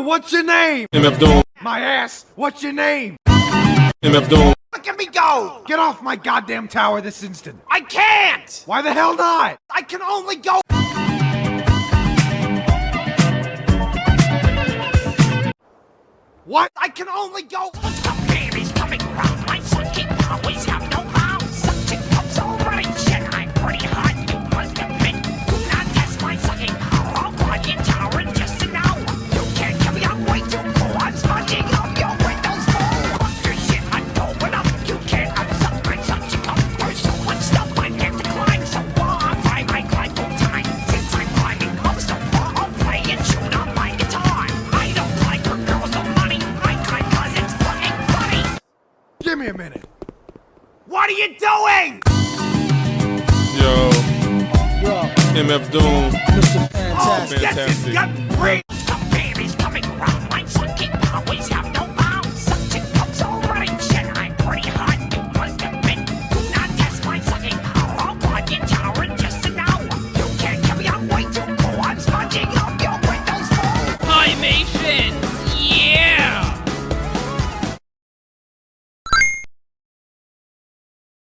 what's your name? MF Doom. My ass, what's your name? MF Doom. Look at me go! Get off my goddamn tower this instant. I can't! Why the hell not? I can only go. What? I can only go. The baby's coming around. My sucking always have no mouth. Suction pumps already. Shit, I'm pretty hot. You must admit. Do not test my sucking power. I'll climb your tower in just an hour. You can't kill me. I'm way too cool. I'm smudging up your windows full. Fuck your shit. I'm going up. You can't unsuck my suction cup. There's so much stuff I get to climb. So far, I climb full time. Since I'm climbing up so far, I'll play and tune on my guitar. I don't climb for girls or money. I climb 'cause it's fucking funny. Give me a minute. What are you doing? Yo. MF Doom. Mr. Oh, Fantastic. yes, it's got great.